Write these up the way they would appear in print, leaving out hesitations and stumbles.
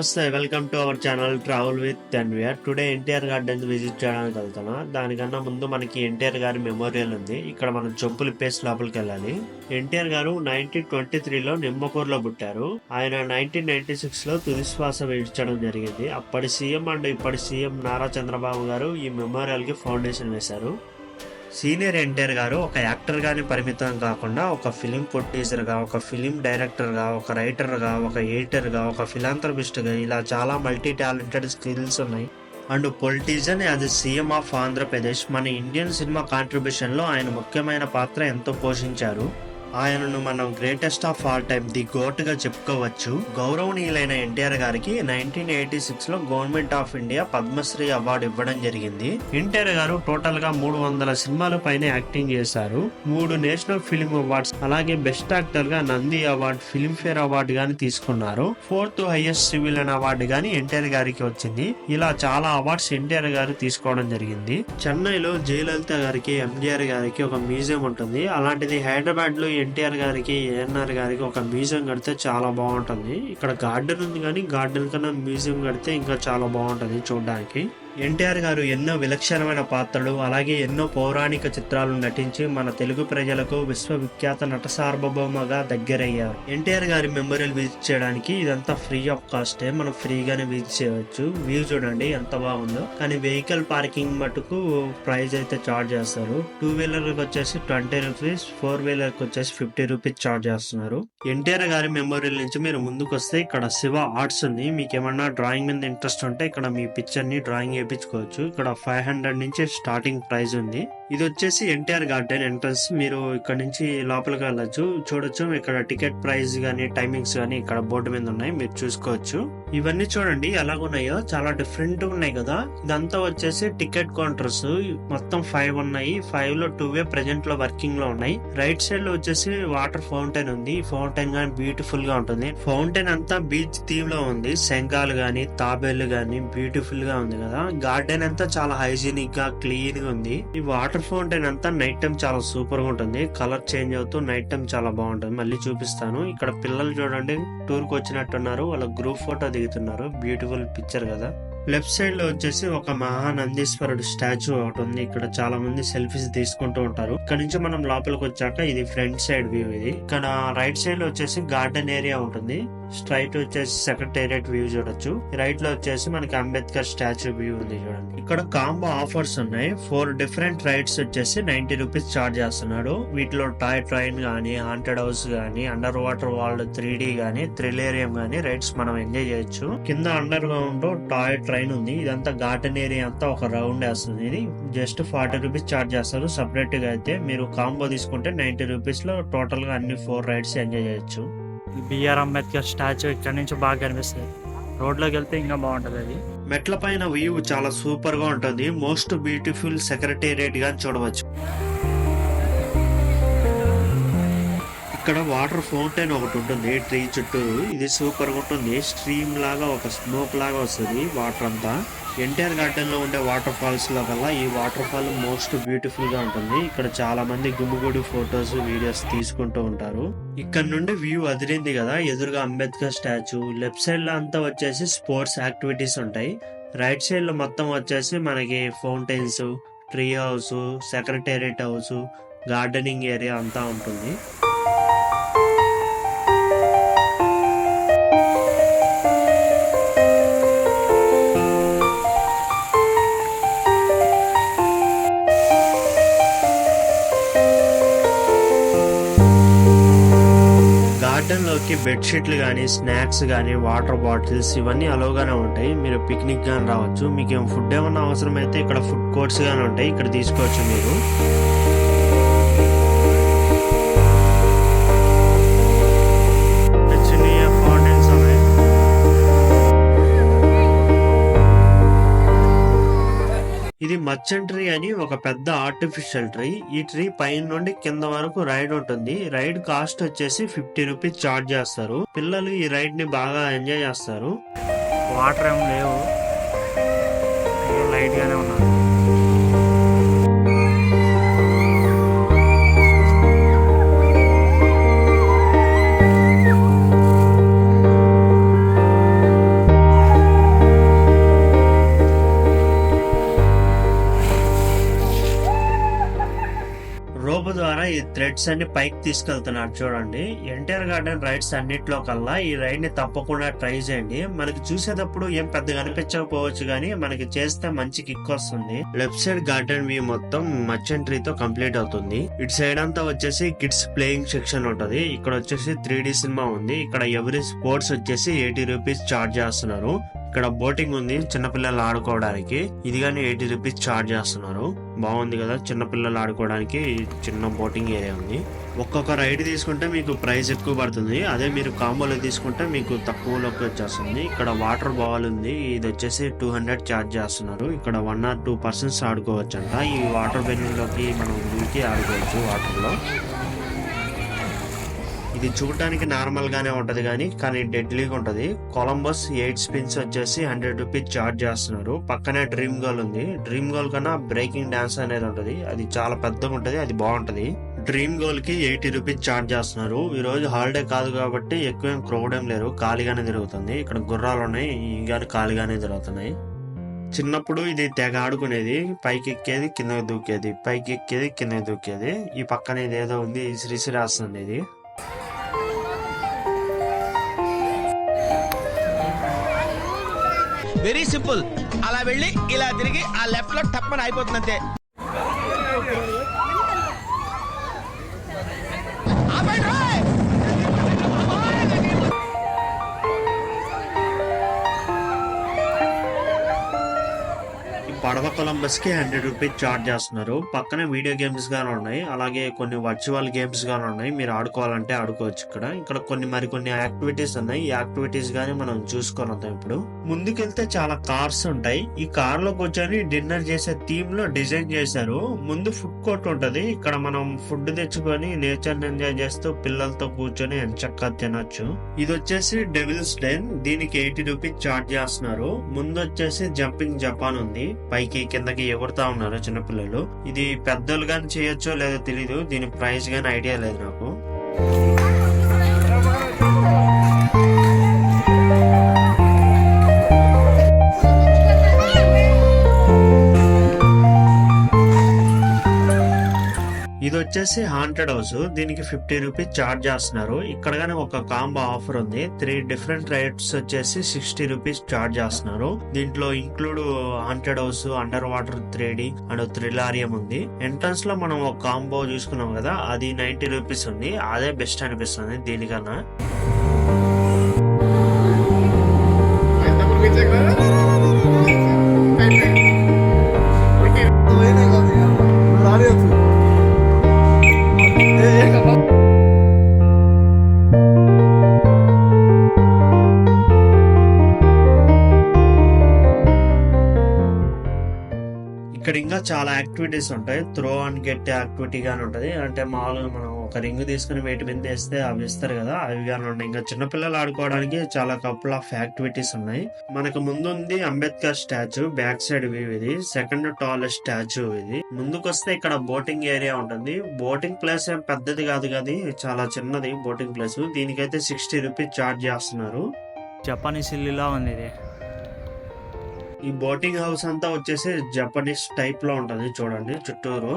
నమస్తే, welcome to our channel travel with Tanveer. Today NTR garden visit చేయడానికి వెళ్తున్నా. దానికన్నా ముందు మనకి ఎన్టీఆర్ గారి మెమోరియల్ ఉంది. ఇక్కడ మనం చెప్పులు పేసి లోపలికి వెళ్ళాలి. ఎన్టీఆర్ గారు 1923లో నిమ్మకూరులో పుట్టారు. ఆయన 1996లో తుది శ్వాస విడిచడం జరిగింది. అప్పటి సీఎం అండ్ ఇప్పటి సీఎం నారా చంద్రబాబు గారు ఈ మెమోరియల్ కి ఫౌండేషన్ వేశారు. సీనియర్ ఎన్టీఆర్ గారు ఒక యాక్టర్ గాని పరిమితం కాకుండా ఒక ఫిలిం ప్రొడ్యూసర్ గా, ఒక ఫిలిం డైరెక్టర్ గా, ఒక రైటర్ గా, ఒక ఎడిటర్ గా, ఒక ఫిలాంథ్రపిస్ట్ గా ఇలా చాలా మల్టీ టాలెంటెడ్ స్కిల్స్ ఉన్నాయి. And politician as CM of Andhra Pradesh మన ఇండియన్ సినిమా కాంట్రిబ్యూషన్ లో ఆయన ముఖ్యమైన పాత్ర ఎంతో పోషించారు. ఆయనను మనం greatest of all time the goat గా చెప్పుకోవచ్చు. గౌరవనీయులైన ఎన్టీఆర్ గారికి 1986లో government of India Padma Shri award ఇవ్వడం జరిగింది. ఎన్టీఆర్ గారు టోటల్ గా 300 సినిమాల పైన యాక్టింగ్ చేశారు. 3 నేషనల్ ఫిల్మ్ అవార్డ్స్ అలాగే బెస్ట్ యాక్టర్ గా Nandi award, film fair award గాని తీసుకున్నారు. 4th హైయెస్ట్ సివిలియన్ అవార్డు గాని ఎన్టీఆర్ గారికి వచ్చింది. ఇలా చాలా అవార్డ్స్ ఎన్టీఆర్ గారు తీసుకోవడం జరిగింది. చెన్నైలో జయలలిత గారికి, ఎంజీఆర్ గారికి ఒక మ్యూజియం ఉంటుంది. అలాంటిది హైదరాబాద్ లో ఎన్టీఆర్ గారికి, ఏఎన్ఆర్ గారికి ఒక మ్యూజియం కడితే చాలా బాగుంటుంది. ఇక్కడ గార్డెన్ ఉంది కానీ గార్డెన్ కన్నా మ్యూజియం కడితే ఇంకా చాలా బాగుంటుంది చూడడానికి. ఎన్టీఆర్ గారు ఎన్నో విలక్షణమైన పాత్రలు అలాగే ఎన్నో పౌరాణిక చిత్రాలు నటించి మన తెలుగు ప్రజలకు విశ్వవిఖ్యాత నట సార్వభౌమగా దగ్గరయ్యారు. ఎన్టీఆర్ గారి మెమోరియల్ విజిట్ చేయడానికి ఇదంతా ఫ్రీ ఆఫ్ కాస్ట్. మనం ఫ్రీగానే విజిట్ చేయవచ్చు. వ్యూ చూడండి ఎంత బాగుందో. కానీ వెహికల్ పార్కింగ్ మటుకు ప్రైస్ అయితే చార్జ్ చేస్తారు. 2 వీలర్ వచ్చేసి 20 రూపీస్, 4 వీలర్ వచ్చేసి 50 రూపీస్ చార్జ్ చేస్తున్నారు. ఎన్టీఆర్ గారి మెమోరియల్ నుంచి మీరు ముందుకు వస్తే ఇక్కడ శివ ఆర్ట్స్ ఉంది. మీకు ఏమన్నా డ్రాయింగ్ మీద ఇంట్రెస్ట్ ఉంటే ఇక్కడ మీ పిక్చర్ ని డ్రాయింగ్ చేయించుకోవచ్చు. ఇక్కడ 500 నుంచి స్టార్టింగ్ ప్రైస్ ఉంది. ఇది వచ్చేసి ఎన్టీఆర్ గార్డెన్ ఎంట్రన్స్. మీరు ఇక్కడ నుంచి లోపలికి వెళ్ళొచ్చు, చూడొచ్చు. ఇక్కడ టికెట్ ప్రైస్ గానీ టైమింగ్స్ గానీ ఇక్కడ బోర్డు మీద ఉన్నాయి, మీరు చూసుకోవచ్చు. ఇవన్నీ చూడండి ఎలాగున్నాయో, చాలా డిఫరెంట్ ఉన్నాయి కదా. ఇదంతా వచ్చేసి టికెట్ కౌంటర్స్. మొత్తం 5 ఉన్నాయి. 5 లో 2 ప్రెజెంట్ లో వర్కింగ్ లో ఉన్నాయి. రైట్ సైడ్ లో వచ్చేసి వాటర్ ఫౌంటైన్ ఉంది. ఈ ఫౌంటైన్ గానీ బ్యూటిఫుల్ గా ఉంటుంది. ఫౌంటైన్ అంతా బీచ్ థీమ్ లో ఉంది. శంఖాలు గానీ తాబేళ్లు గానీ బ్యూటిఫుల్ గా ఉంది కదా. గార్డెన్ అంతా చాలా హైజీనిక్ గా క్లీన్ గా ఉంది. ఈ వాటర్ ఫౌంటైన్ అంతా నైట్ టైం చాలా సూపర్ గా ఉంటుంది. కలర్ చేంజ్ అవుతూ నైట్ టైం చాలా బాగుంటుంది. మళ్ళీ చూపిస్తాను. ఇక్కడ పిల్లలు చూడండి టూర్ కు వచ్చినట్టున్నారు. వాళ్ళ గ్రూప్ ఫోటో దిగుతున్నారు. బ్యూటిఫుల్ పిక్చర్ కదా. లెఫ్ట్ సైడ్ లో వచ్చేసి ఒక మహానందీశ్వరుడు స్టాచ్యూ ఒకటి ఉంది. ఇక్కడ చాలా మంది సెల్ఫీస్ తీసుకుంటూ ఉంటారు. ఇక్కడ నుంచి మనం లోపలికి వచ్చాక ఇది ఫ్రంట్ సైడ్ వ్యూ. ఇది ఇక్కడ రైట్ సైడ్ లో వచ్చేసి గార్డెన్ ఏరియా ఉంటుంది. స్ట్రైట్ వచ్చేసి సెక్రటేరియట్ వ్యూ చూడొచ్చు. రైట్ లో వచ్చేసి మనకి అంబేద్కర్ స్టాచ్యూ వ్యూ ఉంది చూడండి. ఇక్కడ కాంబో ఆఫర్స్ ఉన్నాయి. 4 డిఫరెంట్ రైడ్స్ వచ్చేసి 90 రూపీస్ చార్జ్ చేస్తున్నాడు. వీటిలో టాయ్ ట్రైన్ గానీ, హాంటెడ్ హౌస్ గానీ, అండర్ వాటర్ వరల్డ్ 3D గానీ, థ్రిలేరియం గానీ రైడ్స్ మనం ఎంజాయ్ చేయొచ్చు. కింద అండర్ గ్రౌండ్ లో టాయ్ ట్రైన్ ఉంది. ఇదంతా గార్డెన్ ఏరియా అంతా ఒక రౌండ్ వేస్తుంది. ఇది జస్ట్ 40 రూపీస్ చార్జ్ చేస్తారు. సపరేట్ గా అయితే మీరు కాంబో తీసుకుంటే 90 రూపీస్ లో టోటల్ గా అన్ని 4 రైడ్స్ ఎంజాయ్ చేయొచ్చు. బిఆర్ అంబేద్కర్ స్టాచ్యూ ఇక్కడ నుంచి బాగా కనిపిస్తుంది. రోడ్లోకి వెళ్తే ఇంకా బాగుంటది. అది మెట్ల పైన వ్యూ చాలా సూపర్ గా ఉంటుంది. మోస్ట్ బ్యూటిఫుల్ సెక్రటేరియట్ గా చూడవచ్చు. ఇక్కడ వాటర్ ఫౌంటైన్ ఒకటి ఉంటుంది ట్రీ చుట్టూ. ఇది సూపర్ గా ఉంటుంది. స్ట్రీమ్ లాగా ఒక స్మోక్ లాగా వస్తుంది వాటర్ అంతా. ఎన్టీఆర్ గార్డెన్ లో ఉండే వాటర్ ఫాల్స్ లో కల్లా ఈ వాటర్ ఫాల్ మోస్ట్ బ్యూటిఫుల్ గా ఉంటుంది. ఇక్కడ చాలా మంది గుమ్మిగూడి ఫొటోస్, వీడియోస్ తీసుకుంటూ ఉంటారు. ఇక్కడ నుండి వ్యూ అదిరింది కదా. ఎదురుగా అంబేద్కర్ స్టాచ్యూ. లెఫ్ట్ సైడ్ లో అంతా వచ్చేసి స్పోర్ట్స్ యాక్టివిటీస్ ఉంటాయి. రైట్ సైడ్ లో మొత్తం వచ్చేసి మనకి fountains, tree house, secretariat house, gardening area అంతా ఉంటుంది. గార్డెన్ లోకి బెడ్షీట్లు గానీ, స్నాక్స్ గానీ, వాటర్ బాటిల్స్ ఇవన్నీ అలోగానే ఉంటాయి. మీరు పిక్నిక్ గానీ రావచ్చు. మీకు ఏం ఫుడ్ ఏమన్నా అవసరం అయితే ఇక్కడ ఫుడ్ కోర్ట్స్ గానీ ఉంటాయి. ఇక్కడ తీసుకోవచ్చు మీరు. ఇది మర్చెంట్ ట్రీ అని ఒక పెద్ద ఆర్టిఫిషియల్ ట్రీ. ఈ ట్రీ పైన నుండి కింద వరకు రైడ్ ఉంటుంది. రైడ్ కాస్ట్ వచ్చేసి 50 రూపీస్ చార్జ్ చేస్తారు. పిల్లలు ఈ రైడ్ ని బాగా ఎంజాయ్ చేస్తారు. వాటర్ ఏం లేవు, లైట్ గానే ఉన్నారు. రైడ్స్ అన్ని పైకి తీసుకెళ్తున్నాడు చూడండి. ఎన్టీఆర్ గార్డెన్ రైడ్స్ అన్నిట్లో కల్లా ఈ రైడ్ ని తప్పకుండా ట్రై చేయండి. మనకి చూసేటప్పుడు ఏం పెద్దగా అనిపించకపోవచ్చు కానీ మనకి చేస్తే మంచి కిక్ వస్తుంది. లెఫ్ట్ సైడ్ గార్డెన్ వ్యూ మొత్తం మర్చెంట్ ట్రీ తో కంప్లీట్ అవుతుంది. ఇటు సైడ్ అంతా వచ్చేసి కిడ్స్ ప్లేయింగ్ సెక్షన్ ఉంటది. ఇక్కడ వచ్చేసి 3D సినిమా ఉంది. ఇక్కడ ఎవరీ స్పోర్ట్స్ వచ్చేసి 80 రూపీస్ చార్జ్ చేస్తున్నారు. ఇక్కడ బోటింగ్ ఉంది చిన్నపిల్లలు ఆడుకోవడానికి, ఇది గానీ 80 రూపీస్ చార్జ్ చేస్తున్నారు. బాగుంది కదా, చిన్నపిల్లలు ఆడుకోవడానికి చిన్న బోటింగ్ ఏరియా ఉంది. ఒక్కొక్క రైడ్ తీసుకుంటే మీకు ప్రైస్ ఎక్కువ పడుతుంది. అదే మీరు కాంబోలో తీసుకుంటే మీకు తక్కువలోకి వచ్చేస్తుంది. ఇక్కడ వాటర్ బాల్ ఉంది, ఇది వచ్చేసి 200 చార్జ్ చేస్తున్నారు. ఇక్కడ 1 or 2 persons ఆడుకోవచ్చు అంట. ఈ వాటర్ బెలూన్ లోకి మనం దూకి ఆడుకోవచ్చు వాటర్ లో. ఇది చూడడానికి నార్మల్ గానే ఉంటది కానీ డెడ్లీగా ఉంటది. కొలంబస్ 8 స్పిన్స్ వచ్చేసి 100 రూపీస్ చార్జ్ చేస్తున్నారు. పక్కనే డ్రీమ్ గర్ల్ ఉంది. డ్రీమ్ గర్ల్ కన్నా బ్రేకింగ్ డాన్స్ అనేది ఉంటది, అది చాలా పెద్దగా ఉంటది, అది బాగుంటది. డ్రీమ్ గర్ల్ కి 80 రూపీస్ చార్జ్ చేస్తున్నారు. ఈ రోజు హాలిడే కాదు కాబట్టి ఎక్కువ క్రౌడ్ ఏం లేరు, ఖాళీగానే తిరుగుతుంది. ఇక్కడ గుర్రాలు ఉన్నాయి, ఇంకా ఖాళీగానే తిరుగుతున్నాయి. చిన్నప్పుడు ఇది తెగ ఆడుకునేది, పైకి ఎక్కేది కిందకి దూకేది, పైకి ఎక్కేది కిందకి దూకేది. ఈ పక్కన ఇది ఏదో ఉంది, శ్రీశ్రీరాస్తుంది. ఇది వెరీ సింపుల్, అలా వెళ్ళి ఇలా తిరిగి ఆ లెఫ్ట్ లో టప్పని అయిపోతుంది అంతే. పడవ కొలంబస్ కి 100 రూపీస్ చార్జ్ చేస్తున్నారు. పక్కనే వీడియో గేమ్స్ గానే ఉన్నాయి, అలాగే కొన్ని వర్చువల్ గేమ్స్ గానే ఉన్నాయి. మీరు ఆడుకోవాలంటే ఆడుకోవచ్చు. ఇక్కడ కొన్ని మరికొన్ని యాక్టివిటీస్ ఉన్నాయి. ఈ యాక్టివిటీస్ గానీ మనం చూసుకొని వద్దాం. ఇప్పుడు ముందుకెళ్తే చాలా కార్స్ ఉంటాయి. ఈ కార్ లో కూర్చొని డిన్నర్ చేసే థీమ్ లో డిజైన్ చేశారు. ముందు ఫుడ్ కోర్ట్ ఉంటది. ఇక్కడ మనం ఫుడ్ తెచ్చుకొని నేచర్ ఎంజాయ్ చేస్తూ పిల్లలతో కూర్చొని ఎంచక్కా తినొచ్చు. ఇది వచ్చేసి డెవిల్స్ డెన్, దీనికి 80 రూపీస్ చార్జ్ చేస్తున్నారు. ముందు వచ్చేసి జంపింగ్ జపాన్ ఉంది, పైకి కిందకి ఎగురుతా ఉన్నారు చిన్నపిల్లలు. ఇది పెద్దలు గాని చేయొచ్చో లేదో తెలీదు, దీని ప్రైస్ గాని ఐడియా లేదు నాకు. ఇది వచ్చేసి హాంటెడ్ హౌస్, దీనికి 50 రూపీస్ చార్జ్ చేస్తున్నారు. ఇక్కడ గానీ ఒక కాంబో ఆఫర్ ఉంది. 3 డిఫరెంట్ రైడ్స్ వచ్చేసి 60 రూపీస్ చార్జ్ చేస్తున్నారు. దీంట్లో include haunted house, under water 3D and thrillarium ఉంది. ఎంట్రన్స్ లో మనం ఒక కాంబో చూసుకున్నాం కదా, అది 90 రూపీస్ ఉంది. అదే బెస్ట్ అనిపిస్తుంది దీనికన్నా. ఇక్కడ ఇంకా చాలా యాక్టివిటీస్ ఉంటాయి. త్రో అండ్ గెట్ యాక్టివిటీ గానీ ఉంటది. అంటే మామూలుగా మనం ఒక రింగ్ తీసుకుని వేటి మీద వేస్తే అవి ఇస్తారు కదా, అవి గానీ ఉన్నాయి. ఇంకా చిన్నపిల్లలు ఆడుకోవడానికి చాలా కపుల్ ఆఫ్ యాక్టివిటీస్ ఉన్నాయి. మనకు ముందు ఉంది Ambedkar statue, back side view ఇది. సెకండ్ టాలెస్ట్ స్టాచ్యూ ఇది. ముందుకు వస్తే ఇక్కడ బోటింగ్ ఏరియా ఉంటుంది. బోటింగ్ ప్లేస్ ఏం పెద్దది కాదు కానీ చాలా చిన్నది బోటింగ్ ప్లేస్. దీనికైతే 60 రూపీస్ చార్జ్ చేస్తున్నారు. జపానీస్ ఇల్లులా ఉంది ఇది. ఈ బోటింగ్ హౌస్ అంతా వచ్చేసి జపనీస్ టైప్ లో ఉంటది చూడండి చుట్టూరు.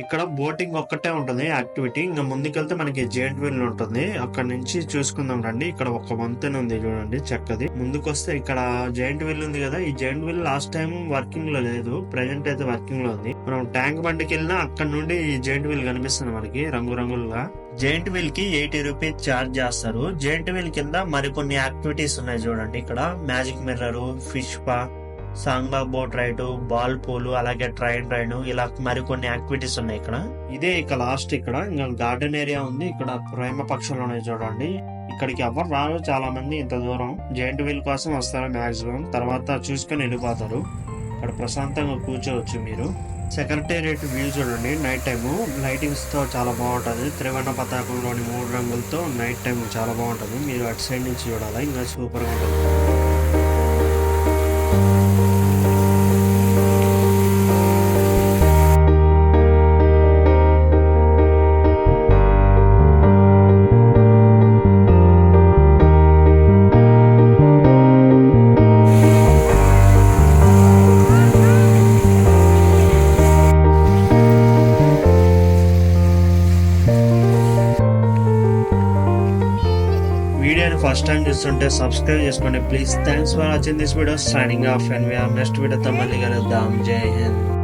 ఇక్కడ బోటింగ్ ఒక్కటే ఉంటుంది యాక్టివిటీ. ఇంకా ముందుకెళ్తే మనకి జైంట్ వీల్ ఉంటుంది, అక్కడ నుంచి చూసుకుందాం రండి. ఇక్కడ ఒక వంతెన ఉంది చూడండి చెక్కది. ముందుకొస్తే ఇక్కడ జైంట్ వీల్ ఉంది కదా, ఈ giant wheel last time working లో లేదు, ప్రెసెంట్ అయితే వర్కింగ్ లో ఉంది. మనం ట్యాంక్ బండికి వెళ్ళినా అక్కడ నుండి ఈ జైంట్ వీల్ కనిపిస్తుంది మనకి రంగురంగులుగా. జైంట్ వీల్ కి 80 రూపీస్ చార్జ్ చేస్తారు. జైంట్ వీల్ కింద మరికొన్ని యాక్టివిటీస్ ఉన్నాయి చూడండి. ఇక్కడ మ్యాజిక్ మిర్రర్, ఫిష్ పా, సాంగ్బా బోట్ రైడ్, బాల్ పూలు, అలాగే ట్రైన్ రైడ్, ఇలా మరికొన్ని యాక్టివిటీస్ ఉన్నాయి ఇక్కడ. ఇదే ఇక లాస్ట్. ఇక్కడ ఇంకా గార్డెన్ ఏరియా ఉంది. ఇక్కడ ప్రేమ పక్షులు ఉన్నాయి చూడండి. ఇక్కడికి ఎవరు రారు చాలా మంది, ఇంత దూరం జైంట్ వీల్ కోసం వస్తారు మాక్సిమం, తర్వాత చూసుకొని వెళ్ళిపోతారు. ఇక్కడ ప్రశాంతంగా కూర్చోవచ్చు మీరు. సెక్రటేరియట్ వ్యూ చూడండి నైట్ టైము, లైటింగ్స్ తో చాలా బాగుంటది. త్రివర్ణ పతాకంలోని 3 రంగులతో నైట్ టైం చాలా బాగుంటది. మీరు అటు సైడ్ నుంచి చూడాలి, ఇంకా సూపర్ గా ఉంటుంది. వీడియోని ఫస్ట్ టైం చూస్తుంటే సబ్స్క్రైబ్ చేసుకోండి please. Thanks for watching this video. Signing off and next వీడియోతో మళ్ళీ కలుద్దాం. జై హింద్.